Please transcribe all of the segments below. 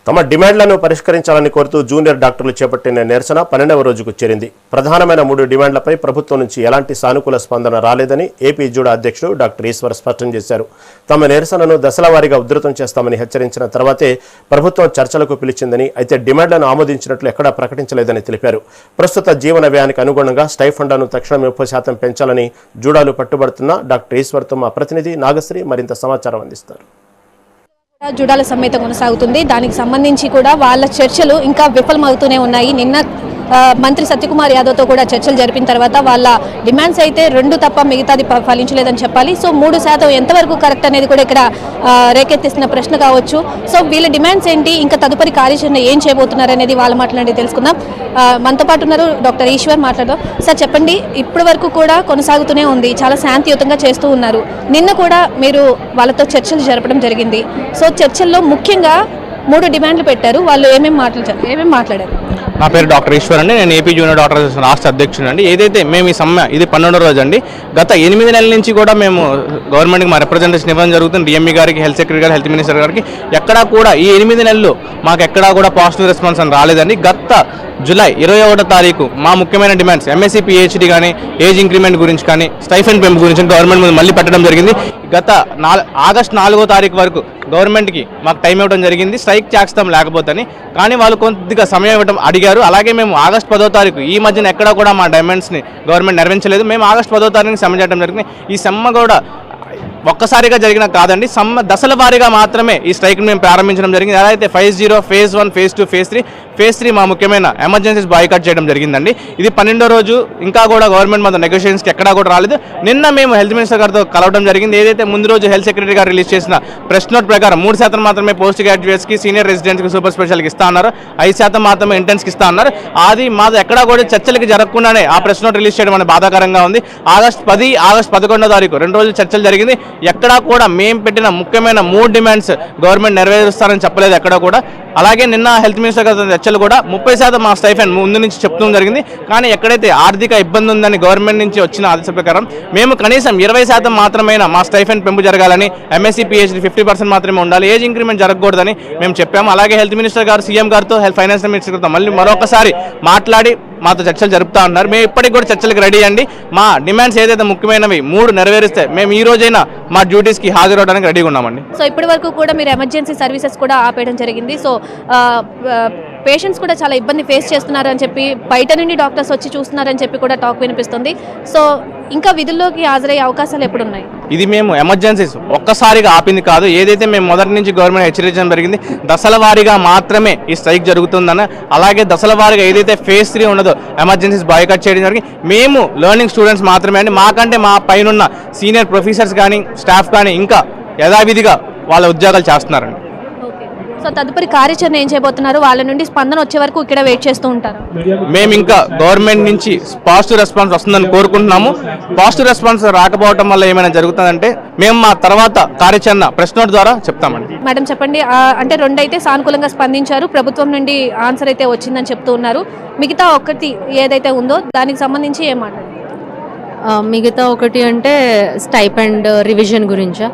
తమ డిమాండ్లను పరిష్కరించాలని కోరుతూ జూనియర్ డాక్టర్లు చేపట్టిన నిరసన 12వ రోజుకు చేరింది. ప్రధానమైన 3 డిమాండ్లపై ప్రభుత్వం నుంచి ఎలాంటి సానుకూల స్పందన రాలేదని ఏపీ జూడా అధ్యక్షుడు డాక్టర్ ఈశ్వర్ స్పష్టం చేశారు. తమ నిరసనను దశలవారీగా ఉధృతం చేస్తామని హెచ్చరించిన తర్వాతే ప్రభుత్వం చర్చలకు పిలిచిందని, అయితే డిమాండ్లను ఆమోదించినట్లు ఎక్కడా ప్రకటించలేదని తెలిపారు. ప్రస్తుత జీవన వ్యయానికి అనుగుణంగా స్టైఫండ్ను తక్షణం 30% పెంచాలని జూడాలు పట్టుబడుతున్న డాక్టర్ ఈశ్వర్తో మా ప్రతినిధి నాగశ్రీ మరింత సమాచారం అందిస్తారు. జూడాల సమ్మెత కొనసాగుతుంది. దానికి సంబంధించి కూడా వాళ్ళ చర్చలు ఇంకా విఫలమవుతూనే ఉన్నాయి. నిన్న మంత్రి సత్యకుమార్ యాదవ్తో కూడా చర్చలు జరిపిన తర్వాత వాళ్ళ డిమాండ్స్ అయితే 2 తప్ప మిగతాది ఫలించలేదని చెప్పాలి. సో 3% ఎంతవరకు కరెక్ట్ అనేది కూడా ఇక్కడ రేకెత్తిస్తున్న ప్రశ్న కావచ్చు. సో వీళ్ళ డిమాండ్స్ ఏంటి, ఇంకా తదుపరి కార్యాచరణ ఏం చేయబోతున్నారు అనేది వాళ్ళ మాట్లాడి తెలుసుకుందాం. మనతో పాటు ఉన్నారు డాక్టర్ ఈశ్వర్. మాట్లాడదాం సార్. చెప్పండి, ఇప్పటి వరకు కూడా కొనసాగుతూనే ఉంది, చాలా శాంతియుతంగా చేస్తూ ఉన్నారు. నిన్న కూడా మీరు వాళ్ళతో చర్చలు జరపడం జరిగింది. సో చర్చల్లో ముఖ్యంగా 3 డిమాండ్లు పెట్టారు. వాళ్ళు ఏమేమి మాట్లాడారు? నా పేరు డాక్టర్ ఈశ్వర్ అండి. నేను ఏపీ జూనియర్ డాక్టర్ రాష్ట్ర అధ్యక్షుడు అండి. ఏదైతే మేము ఈ సమ్మె ఇది 12వ రోజు అండి. గత 8 నెలల నుంచి కూడా మేము గవర్నమెంట్కి మా రిప్రజెంటేషన్ ఇవ్వడం జరుగుతుంది. డిఎంఈ గారికి, హెల్త్ సెక్రటరీ గారు, హెల్త్ మినిస్టర్ గారికి. ఎక్కడా కూడా ఈ 8 నెలలు మాకు ఎక్కడా కూడా పాజిటివ్ రెస్పాన్స్ అని రాలేదండి. గత జూలై 21వ తారీఖు మా ముఖ్యమైన డిమాండ్స్ ఎంఎస్సీ పిహెచ్డి కానీ, ఏజ్ ఇంక్రిమెంట్ గురించి కానీ, స్టైఫండ్ పెంపు గురించి గవర్నమెంట్ ముందు మళ్ళీ పెట్టడం జరిగింది. గత ఆగస్టు 4వ తారీఖు వరకు గవర్నమెంట్కి మాకు టైం ఇవ్వడం జరిగింది, స్ట్రైక్ చేస్తాం లేకపోతే. కానీ వాళ్ళు కొద్దిగా సమయం ఇవ్వడం అడిగారు. అలాగే మేము ఆగస్టు 10వ తారీఖు ఈ మధ్యన ఎక్కడా కూడా మా డిమాండ్స్ని గవర్నమెంట్ నెరవేర్చలేదు. మేము ఆగస్టు 10వ తారీఖుని సమ్మె చేయడం జరిగింది. ఈ సమ్మె కూడా ఒక్కసారిగా జరిగిన కాదండి, దశల వారీగా మాత్రమే ఈ స్ట్రైక్ని మేము ప్రారంభించడం జరిగింది. ఎలా అయితే phase 0, phase 1, phase 2, phase 3 మా ముఖ్యమైన ఎమర్జెన్సీస్ బాయ్కాట్ చేయడం జరిగిందండి. ఇది 12వ రోజు. ఇంకా కూడా గవర్నమెంట్ మన నెగోషియేషన్స్కి ఎక్కడా కూడా రాలేదు. నిన్న మేము హెల్త్ మినిస్టర్ గారితో కలవడం జరిగింది. ఏదైతే ముందు రోజు హెల్త్ సెక్రటరీ గారు రిలీజ్ చేసిన ప్రెస్ నోట్ ప్రకారం 3% మాత్రమే పోస్ట్ గ్రాడ్యుయేట్స్కి, సీనియర్ రెసిడెంట్స్కి, సూపర్ స్పెషల్కి ఇస్తా అన్నారు. 5% మాత్రమే ఇంటర్న్స్కి ఇస్తా అన్నారు. అది మాది ఎక్కడా కూడా చర్చలకి జరగకుండానే ఆ ప్రెస్ నోట్ రిలీజ్ చేయడం అనేది బాధాకరంగా ఉంది. ఆగస్టు 10, ఆగస్టు 11వ తారీఖు 2 రోజులు చర్చలు జరిగింది. ఎక్కడా కూడా మేము పెట్టిన ముఖ్యమైన 3 డిమాండ్స్ గవర్నమెంట్ నెరవేరుస్తారని చెప్పలేదు ఎక్కడా కూడా. అలాగే నిన్న హెల్త్ మినిస్టర్ గారి చర్చలు కూడా 30% మా స్టైఫండ్ ముందు నుంచి చెప్తూ జరిగింది. కానీ ఎక్కడైతే ఆర్థిక ఇబ్బంది ఉందని గవర్నమెంట్ నుంచి వచ్చిన ఆదేశం ప్రకారం మేము కనీసం 20% మాత్రమే మా స్టైఫండ్ పెంపు జరగాలని, ఎంఎస్సీ పిహెచ్డి 50% మాత్రమే ఉండాలి, ఏజ్ ఇంక్రిమెంట్ జరగకూడదని మేము చెప్పాము. అలాగే హెల్త్ మినిస్టర్ గారు సీఎం గారితో, ఫైనాన్స్ మినిస్టర్ గారితో మళ్ళీ మరొకసారి మాట్లాడి మాతో చర్చలు జరుపుతా ఉన్నారు. మేము ఇప్పటికి కూడా చర్చలకు రెడీ అండి. మా డిమాండ్స్ ఏదైతే ముఖ్యమైనవి 3 నెరవేరిస్తే మేము ఈ రోజైనా మా డ్యూటీస్కి హాజరవడానికి రెడీగా ఉన్నామండి. సో ఇప్పటి వరకు కూడా మీరు ఎమర్జెన్సీ సర్వీసెస్ కూడా ఆపేయడం జరిగింది. సో పేషెంట్స్ కూడా చాలా ఇబ్బంది ఫేస్ చేస్తున్నారని చెప్పి, బయట నుండి డాక్టర్స్ వచ్చి చూస్తున్నారని చెప్పి కూడా టాక్ వినిపిస్తుంది. సో ఇంకా విధుల్లోకి హాజరయ్యే అవకాశాలు ఎప్పుడున్నాయి? ఇది మేము ఎమర్జెన్సీస్ ఒక్కసారిగా ఆపింది కాదు. ఏదైతే మేము మొదటి నుంచి గవర్నమెంట్ హెచ్చరించడం జరిగింది, దశల వారీగా మాత్రమే ఈ స్ట్రైక్ జరుగుతుందని. అలాగే దశల వారీగా ఏదైతే phase 3 ఉన్నదో ఎమర్జెన్సీస్ బాయ్కాట్ చేయడం జరిగింది. మేము లెర్నింగ్ స్టూడెంట్స్ మాత్రమే అండి. మాకంటే మా పైన సీనియర్ ప్రొఫెసర్స్ కానీ, స్టాఫ్ కానీ ఇంకా యథావిధిగా వాళ్ళ ఉద్యోగాలు చేస్తున్నారండి. సో తదుపరి కార్యాచరణ ఏం చేయబోతున్నారు? వాళ్ళ నుండి స్పందన వచ్చే వరకు ఇక్కడ వెయిట్ చేస్తూ ఉంటారు. మేము ఇంకా గవర్నమెంట్ నుంచి పాజిటివ్ రెస్పాన్స్ వస్తుందని కోరుకుంటున్నాము. పాజిటివ్ రెస్పాన్స్ రాకపోవడం వల్ల ఏమైనా జరుగుతుందంటే మేము మా తర్వాత కార్యాచరణ ప్రెస్ నోట్ ద్వారా చెప్తామండి. మేడం చెప్పండి, అంటే 2 అయితే సానుకూలంగా స్పందించారు, ప్రభుత్వం నుండి ఆన్సర్ అయితే వచ్చిందని చెప్తూ ఉన్నారు. మిగతా ఒకటి ఏదైతే ఉందో దానికి సంబంధించి ఏం మాట్లాడారు? మిగతా ఒకటి అంటే స్టైపెండ్ రివిజన్ గురించా?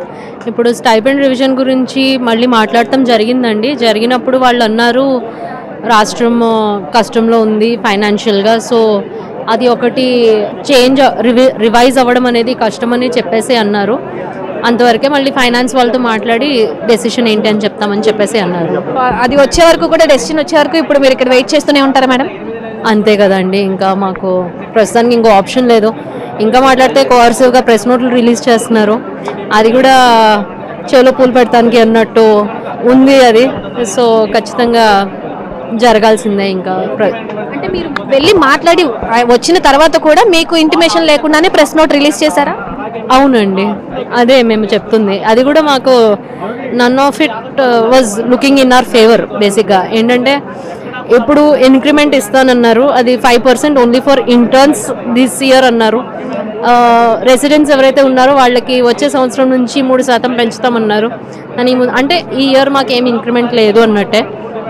ఇప్పుడు స్టైపెండ్ రివిజన్ గురించి మళ్ళీ మాట్లాడటం జరిగిందండి. జరిగినప్పుడు వాళ్ళు అన్నారు రాష్ట్రం కష్టంలో ఉంది ఫైనాన్షియల్గా, సో అది ఒకటి రివైజ్ అవ్వడం అనేది కష్టమని చెప్పేసి అన్నారు. అంతవరకే మళ్ళీ ఫైనాన్స్ వాళ్ళతో మాట్లాడి డెసిషన్ ఏంటి అని చెప్తామని చెప్పేసి అన్నారు. అది వచ్చే వరకు కూడా, డెసిషన్ వచ్చే వరకు ఇప్పుడు మీరు ఇక్కడ వెయిట్ చేస్తూనే ఉంటారా మేడం? అంతే కదండి, ఇంకా మాకు ప్రస్తుతానికి ఇంకో ఆప్షన్ లేదు. ఇంకా మాట్లాడితే కోఆర్సివ్గా ప్రెస్ నోట్లు రిలీజ్ చేస్తున్నారు. అది కూడా చెవులో పూలు పెడతానికి అన్నట్టు ఉంది అది. సో ఖచ్చితంగా జరగాల్సిందే. ఇంకా అంటే మీరు వెళ్ళి మాట్లాడి వచ్చిన తర్వాత కూడా మీకు ఇంటిమేషన్ లేకుండానే ప్రెస్ నోట్ రిలీజ్ చేశారా? అవునండి, అదే మేము చెప్తుంది. అది కూడా మాకు none of it was looking in our favour. బేసిక్గా ఏంటంటే ఇప్పుడు ఇంక్రిమెంట్ ఇస్తానన్నారు, అది 5% only for interns this year అన్నారు. రెసిడెంట్స్ ఎవరైతే ఉన్నారో వాళ్ళకి వచ్చే సంవత్సరం నుంచి 3% పెంచుతామన్నారు. అంటే ఈ ఇయర్ మాకేం ఇంక్రిమెంట్ లేదు అన్నట్టే.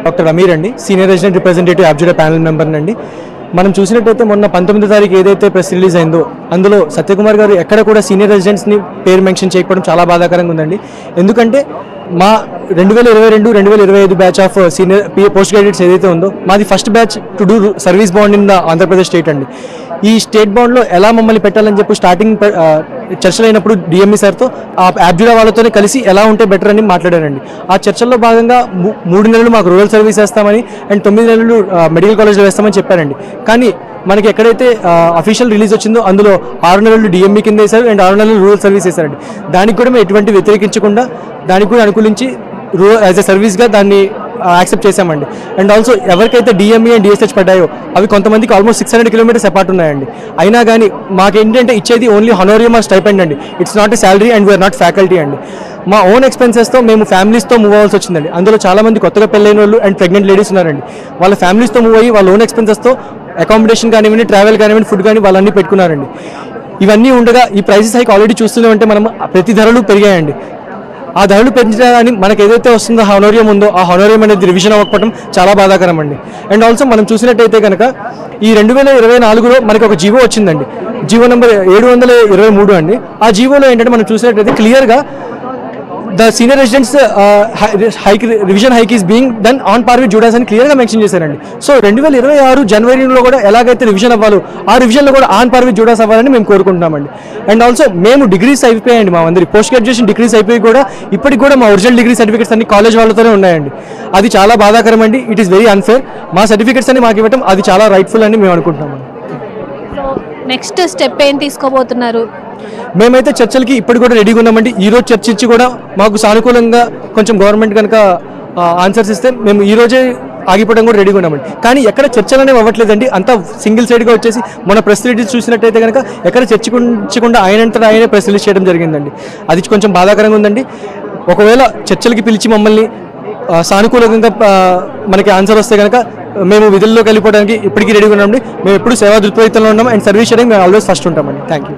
డాక్టర్ అమీర్ అండి, సీనియర్ రెసిడెంట్ రిప్రజెంటేటివ్ అబ్జుడా ప్యానల్ మెంబర్ అండి. మనం చూసినట్టయితే మొన్న 19వ తారీఖు ఏదైతే ప్రెస్ రిలీజ్ అయిందో అందులో సత్యకుమార్ గారు ఎక్కడ కూడా సీనియర్ రెసిడెంట్స్ని పేరు మెన్షన్ చేయకపోవడం చాలా బాధాకరంగా ఉందండి. ఎందుకంటే మా 2022-2025 batch of senior post graduates ఏదైతే ఉందో మాది first batch to do service bond in the Andhra Pradesh state అండి. ఈ స్టేట్ బాండ్లో ఎలా మమ్మల్ని పెట్టాలని చెప్పి స్టార్టింగ్ చర్చలు అయినప్పుడు డిఎంఈ సార్తో ఆ యాబ్జుడా వాళ్ళతోనే కలిసి ఎలా ఉంటే బెటర్ అని మాట్లాడానండి. ఆ చర్చల్లో భాగంగా 3 నెలలు మాకు రూరల్ సర్వీస్ వేస్తామని అండ్ 9 నెలలు మెడికల్ కాలేజ్లో వేస్తామని చెప్పారండి. కానీ మనకి ఎక్కడైతే అఫీషియల్ రిలీజ్ వచ్చిందో అందులో 6 నెలలు డిఎంఈ కింద వేశారు అండ్ 6 నెలలు రూరల్ సర్వీస్ వేశారండి. దానికి కూడా మేము ఎటువంటి వ్యతిరేకించకుండా దానికి కూడా అనుకూలించి యాజ్ ఎ సర్వీస్గా దాన్ని యాక్సెప్ట్ చేశామండి. అండ్ ఆల్సో ఎవరికైతే డిఎంఈ అండ్ డిఎస్హెచ్ పడ్డాయో అవి కొంతమందికి ఆల్మోస్ట్ 600 కిలోమీటర్స్ అపార్ట్ ఉన్నాయండి. అయినా కానీ మాకేంటంటే ఇచ్చేది ఓన్లీ హనోరియం ఆర్ స్టైపెండ్ అండి. It's not a salary and we are not faculty అండి. మా ఓన్ ఎక్స్పెన్సెస్తో మేము ఫ్యామిలీస్తో మూవ్ అవ్వాల్సి వచ్చిందండి. అందులో చాలామంది కొత్తగా పెళ్ళైన వాళ్ళు అండ్ ప్రెగ్నెంట్ లేడీస్ ఉన్నారండి. వాళ్ళ ఫ్యామిలీస్తో మూవ్ అయ్యి వాళ్ళ ఓన్ ఎక్స్పెన్సెస్తో అకామిడేషన్ కానివ్వండి, ట్రావెల్ కానివ్వండి, ఫుడ్ కానీ వాళ్ళన్నీ పెట్టుకున్నారండి. ఇవన్నీ ఉండగా ఈ ప్రైసెస్ హైక్ ఆల్రెడీ చూస్తున్నామంటే మనం ప్రతి ధరలు పెరిగాయండి. ఆ ధరలు పెంచడాన్ని మనకు ఏదైతే వస్తుందో హనోరియం ఉందో ఆ హనోరియం అనేది రివిజన్ అవ్వకపోవడం చాలా బాధాకరం అండి. అండ్ ఆల్సో మనం చూసినట్టయితే కనుక ఈ 2024లో మనకి ఒక జీవో వచ్చిందండి. జీవో నెంబర్ 723 అండి. ఆ జీవోలో ఏంటంటే మనం చూసినట్టయితే క్లియర్గా the senior residents revision hike is being done on par with Judas అని క్లియర్గా మెన్షన్ చేశారండి. సో 2026 జనవరిలో కూడా ఎలాగైతే రివిజన్ అవ్వాలో ఆ రివిజన్లో కూడా ఆన్ పార్ విత్ జూడాస్ అవ్వాలని మేము కోరుకుంటున్నామండి. అండ్ ఆల్సో మేము డిగ్రీస్ అయిపోయాయండి. మా అందరి పోస్ట్ గ్రాడ్యుయేషన్ డిగ్రీస్ అయిపోయి కూడా ఇప్పటికి కూడా మా ఒరిజినల్ డిగ్రీ సర్టిఫికేట్స్ అన్ని కాలేజ్ వాళ్ళతోనే ఉన్నాయండి. అది చాలా బాధాకరం అండి. It is very unfair. మా సర్టిఫికేట్స్ అన్ని మాకు ఇవ్వటం అది చాలా రైట్ఫుల్ అని మేము అనుకుంటున్నామండి. సో నెక్స్ట్ స్టెప్ ఏం తీసుకోబోతున్నారు? మేమైతే చర్చలకి ఇప్పటికి కూడా రెడీగా ఉన్నామండి. ఈరోజు చర్చించి కూడా మాకు సానుకూలంగా కొంచెం గవర్నమెంట్ కనుక ఆన్సర్స్ ఇస్తే మేము ఈరోజే ఆగిపోవడం కూడా రెడీగా ఉన్నామండి. కానీ ఎక్కడ చర్చలు అనేవి అవ్వట్లేదండి. అంతా సింగిల్ సైడ్గా వచ్చేసి మన ప్రెస్ రిలీజ్ చూసినట్టయితే కనుక ఎక్కడ చర్చించకుండా ఆయనంతటా ఆయనే ప్రెస్ రిలీజ్ చేయడం జరిగిందండి. అది కొంచెం బాధాకరంగా ఉందండి. ఒకవేళ చర్చలకి పిలిచి మమ్మల్ని సానుకూలంగా మనకి ఆన్సర్ వస్తే కనుక మేము విధుల్లోకి వెళ్ళిపోవడానికి ఇప్పటికీ రెడీగా ఉన్నామండి. మేము ఎప్పుడు సేవా దృక్పథంలో ఉన్నాం అండ్ సర్వీస్ చేయడానికి మేము ఆల్వేస్ ఫస్ట్ ఉంటామండి. Thank you.